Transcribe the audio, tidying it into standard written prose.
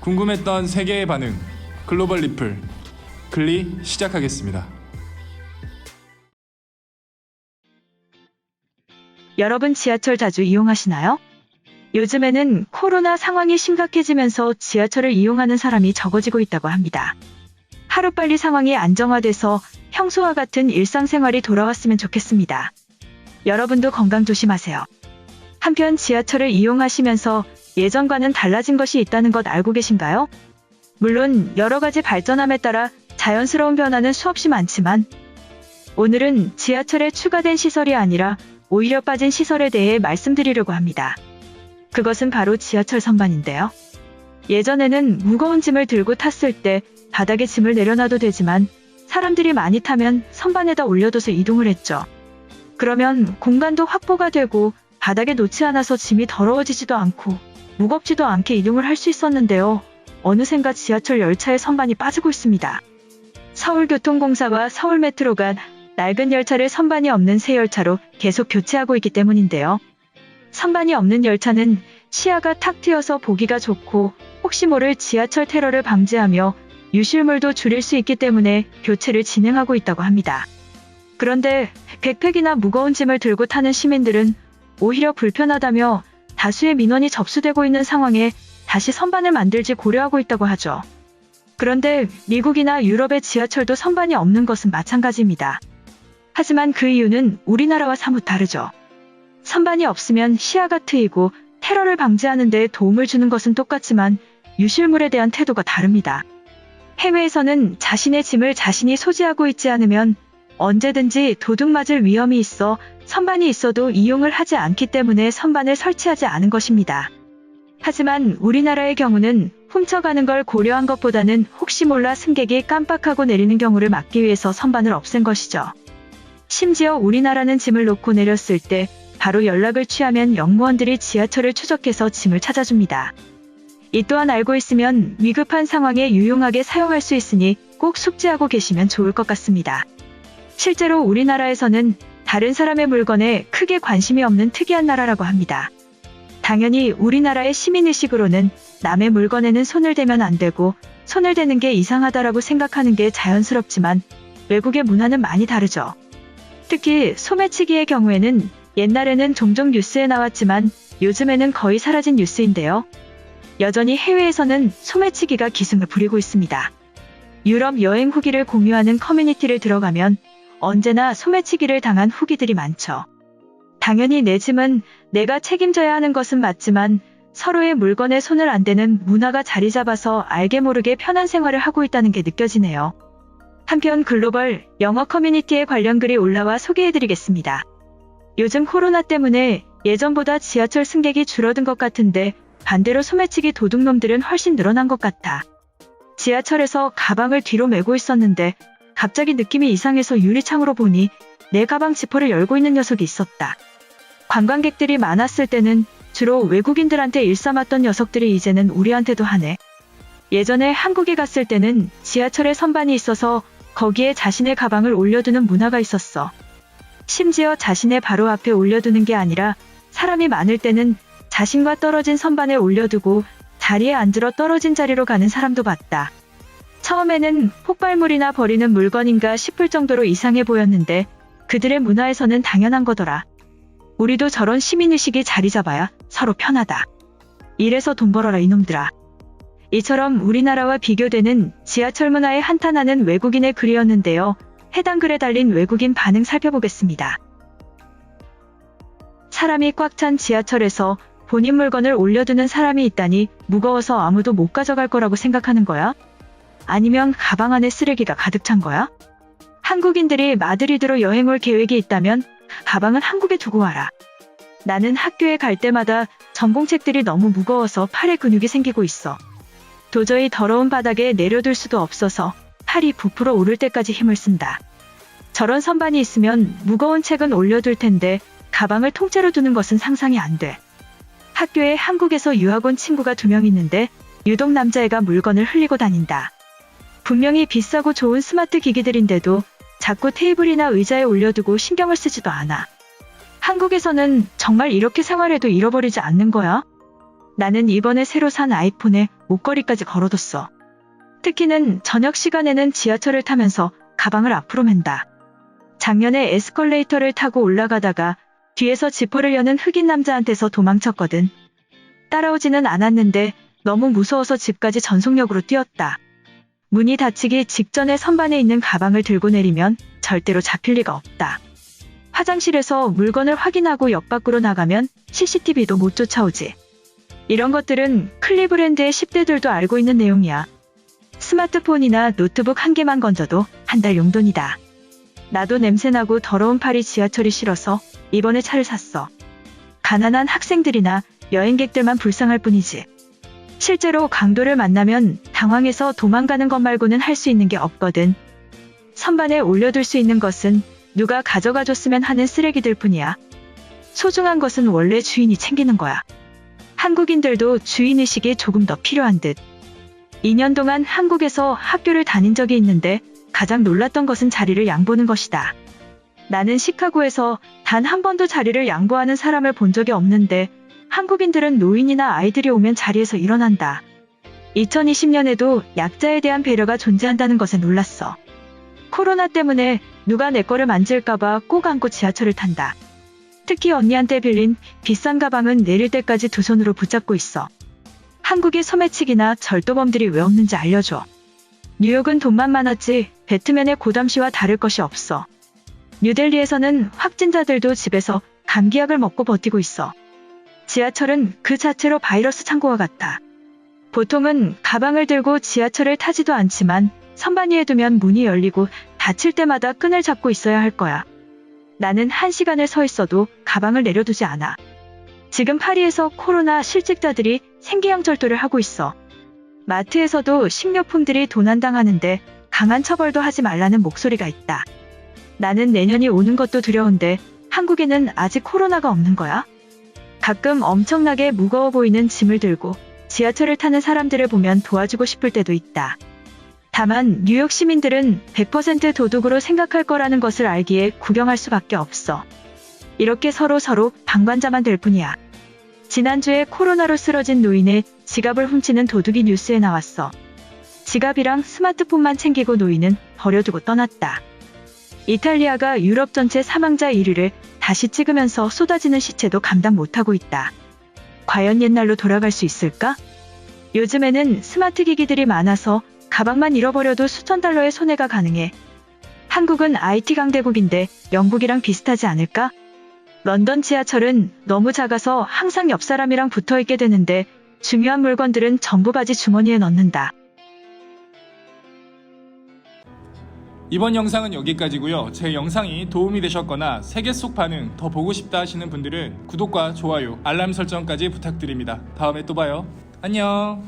궁금했던 세계의 반응, 글로벌 리플, 글리 시작하겠습니다. 여러분 지하철 자주 이용하시나요? 요즘에는 코로나 상황이 심각해지면서 지하철을 이용하는 사람이 적어지고 있다고 합니다. 하루빨리 상황이 안정화돼서 평소와 같은 일상생활이 돌아왔으면 좋겠습니다. 여러분도 건강 조심하세요. 한편 지하철을 이용하시면서 예전과는 달라진 것이 있다는 것 알고 계신가요? 물론 여러 가지 발전함에 따라 자연스러운 변화는 수없이 많지만 오늘은 지하철에 추가된 시설이 아니라 오히려 빠진 시설에 대해 말씀드리려고 합니다. 그것은 바로 지하철 선반인데요. 예전에는 무거운 짐을 들고 탔을 때 바닥에 짐을 내려놔도 되지만 사람들이 많이 타면 선반에다 올려둬서 이동을 했죠. 그러면 공간도 확보가 되고 바닥에 놓지 않아서 짐이 더러워지지도 않고 무겁지도 않게 이동을 할 수 있었는데요. 어느샌가 지하철 열차의 선반이 빠지고 있습니다. 서울교통공사와 서울메트로가 낡은 열차를 선반이 없는 새 열차로 계속 교체하고 있기 때문인데요. 선반이 없는 열차는 시야가 탁 트여서 보기가 좋고 혹시 모를 지하철 테러를 방지하며 유실물도 줄일 수 있기 때문에 교체를 진행하고 있다고 합니다. 그런데 백팩이나 무거운 짐을 들고 타는 시민들은 오히려 불편하다며 다수의 민원이 접수되고 있는 상황에 다시 선반을 만들지 고려하고 있다고 하죠. 그런데 미국이나 유럽의 지하철도 선반이 없는 것은 마찬가지입니다. 하지만 그 이유는 우리나라와 사뭇 다르죠. 선반이 없으면 시야가 트이고 테러를 방지하는 데 도움을 주는 것은 똑같지만 유실물에 대한 태도가 다릅니다. 해외에서는 자신의 짐을 자신이 소지하고 있지 않으면 언제든지 도둑 맞을 위험이 있어 선반이 있어도 이용을 하지 않기 때문에 선반을 설치하지 않은 것입니다. 하지만 우리나라의 경우는 훔쳐가는 걸 고려한 것보다는 혹시 몰라 승객이 깜빡하고 내리는 경우를 막기 위해서 선반을 없앤 것이죠. 심지어 우리나라는 짐을 놓고 내렸을 때 바로 연락을 취하면 영무원들이 지하철을 추적해서 짐을 찾아줍니다. 이 또한 알고 있으면 위급한 상황에 유용하게 사용할 수 있으니 꼭 숙지하고 계시면 좋을 것 같습니다. 실제로 우리나라에서는 다른 사람의 물건에 크게 관심이 없는 특이한 나라라고 합니다. 당연히 우리나라의 시민의식으로는 남의 물건에는 손을 대면 안 되고 손을 대는 게 이상하다라고 생각하는 게 자연스럽지만 외국의 문화는 많이 다르죠. 특히 소매치기의 경우에는 옛날에는 종종 뉴스에 나왔지만 요즘에는 거의 사라진 뉴스인데요. 여전히 해외에서는 소매치기가 기승을 부리고 있습니다. 유럽 여행 후기를 공유하는 커뮤니티를 들어가면 언제나 소매치기를 당한 후기들이 많죠. 당연히 내 짐은 내가 책임져야 하는 것은 맞지만 서로의 물건에 손을 안 대는 문화가 자리 잡아서 알게 모르게 편한 생활을 하고 있다는 게 느껴지네요. 한편 글로벌 영어 커뮤니티에 관련 글이 올라와 소개해드리겠습니다. 요즘 코로나 때문에 예전보다 지하철 승객이 줄어든 것 같은데 반대로 소매치기 도둑놈들은 훨씬 늘어난 것 같아. 지하철에서 가방을 뒤로 메고 있었는데 갑자기 느낌이 이상해서 유리창으로 보니 내 가방 지퍼를 열고 있는 녀석이 있었다. 관광객들이 많았을 때는 주로 외국인들한테 일삼았던 녀석들이 이제는 우리한테도 하네. 예전에 한국에 갔을 때는 지하철에 선반이 있어서 거기에 자신의 가방을 올려두는 문화가 있었어. 심지어 자신의 바로 앞에 올려두는 게 아니라 사람이 많을 때는 자신과 떨어진 선반에 올려두고 자리에 앉으러 떨어진 자리로 가는 사람도 봤다. 처음에는 폭발물이나 버리는 물건인가 싶을 정도로 이상해 보였는데 그들의 문화에서는 당연한 거더라. 우리도 저런 시민의식이 자리 잡아야 서로 편하다. 이래서 돈 벌어라 이놈들아. 이처럼 우리나라와 비교되는 지하철 문화에 한탄하는 외국인의 글이었는데요. 해당 글에 달린 외국인 반응 살펴보겠습니다. 사람이 꽉 찬 지하철에서 본인 물건을 올려두는 사람이 있다니 무거워서 아무도 못 가져갈 거라고 생각하는 거야? 아니면 가방 안에 쓰레기가 가득 찬 거야? 한국인들이 마드리드로 여행 올 계획이 있다면 가방은 한국에 두고 와라. 나는 학교에 갈 때마다 전공책들이 너무 무거워서 팔에 근육이 생기고 있어. 도저히 더러운 바닥에 내려둘 수도 없어서 팔이 부풀어 오를 때까지 힘을 쓴다. 저런 선반이 있으면 무거운 책은 올려둘 텐데 가방을 통째로 두는 것은 상상이 안 돼. 학교에 한국에서 유학 온 친구가 2명 있는데 유독 남자애가 물건을 흘리고 다닌다. 분명히 비싸고 좋은 스마트 기기들인데도 자꾸 테이블이나 의자에 올려두고 신경을 쓰지도 않아. 한국에서는 정말 이렇게 생활해도 잃어버리지 않는 거야? 나는 이번에 새로 산 아이폰에 목걸이까지 걸어뒀어. 특히는 저녁 시간에는 지하철을 타면서 가방을 앞으로 맨다. 작년에 에스컬레이터를 타고 올라가다가 뒤에서 지퍼를 여는 흑인 남자한테서 도망쳤거든. 따라오지는 않았는데 너무 무서워서 집까지 전속력으로 뛰었다. 문이 닫히기 직전에 선반에 있는 가방을 들고 내리면 절대로 잡힐 리가 없다. 화장실에서 물건을 확인하고 역 밖으로 나가면 CCTV도 못 쫓아오지. 이런 것들은 클리브랜드의 10대들도 알고 있는 내용이야. 스마트폰이나 노트북 한 개만 건져도 한 달 용돈이다. 나도 냄새나고 더러운 파리 지하철이 싫어서 이번에 차를 샀어. 가난한 학생들이나 여행객들만 불쌍할 뿐이지. 실제로 강도를 만나면 당황해서 도망가는 것 말고는 할 수 있는 게 없거든. 선반에 올려둘 수 있는 것은 누가 가져가줬으면 하는 쓰레기들 뿐이야. 소중한 것은 원래 주인이 챙기는 거야. 한국인들도 주인의식이 조금 더 필요한 듯. 2년 동안 한국에서 학교를 다닌 적이 있는데 가장 놀랐던 것은 자리를 양보는 것이다. 나는 시카고에서 단 한 번도 자리를 양보하는 사람을 본 적이 없는데 한국인들은 노인이나 아이들이 오면 자리에서 일어난다. 2020년에도 약자에 대한 배려가 존재한다는 것에 놀랐어. 코로나 때문에 누가 내 거를 만질까봐 꼭 안고 지하철을 탄다. 특히 언니한테 빌린 비싼 가방은 내릴 때까지 두 손으로 붙잡고 있어. 한국의 소매치기나 절도범들이 왜 없는지 알려줘. 뉴욕은 돈만 많았지 배트맨의 고담시와 다를 것이 없어. 뉴델리에서는 확진자들도 집에서 감기약을 먹고 버티고 있어. 지하철은 그 자체로 바이러스 창고와 같다. 보통은 가방을 들고 지하철을 타지도 않지만 선반 위에 두면 문이 열리고 닫힐 때마다 끈을 잡고 있어야 할 거야. 나는 1시간을 서 있어도 가방을 내려두지 않아. 지금 파리에서 코로나 실직자들이 생계양절도를 하고 있어. 마트에서도 식료품들이 도난당하는데 강한 처벌도 하지 말라는 목소리가 있다. 나는 내년이 오는 것도 두려운데 한국에는 아직 코로나가 없는 거야? 가끔 엄청나게 무거워 보이는 짐을 들고 지하철을 타는 사람들을 보면 도와주고 싶을 때도 있다. 다만 뉴욕 시민들은 100% 도둑으로 생각할 거라는 것을 알기에 구경할 수밖에 없어. 이렇게 서로 방관자만 될 뿐이야. 지난주에 코로나로 쓰러진 노인의 지갑을 훔치는 도둑이 뉴스에 나왔어. 지갑이랑 스마트폰만 챙기고 노인은 버려두고 떠났다. 이탈리아가 유럽 전체 사망자 1위를 다시 찍으면서 쏟아지는 시체도 감당 못하고 있다. 과연 옛날로 돌아갈 수 있을까? 요즘에는 스마트 기기들이 많아서 가방만 잃어버려도 수천 달러의 손해가 가능해. 한국은 IT 강대국인데 영국이랑 비슷하지 않을까? 런던 지하철은 너무 작아서 항상 옆 사람이랑 붙어 있게 되는데 중요한 물건들은 전부 바지 주머니에 넣는다. 이번 영상은 여기까지고요. 제 영상이 도움이 되셨거나 세계 속 반응 더 보고 싶다 하시는 분들은 구독과 좋아요, 알람 설정까지 부탁드립니다. 다음에 또 봐요. 안녕.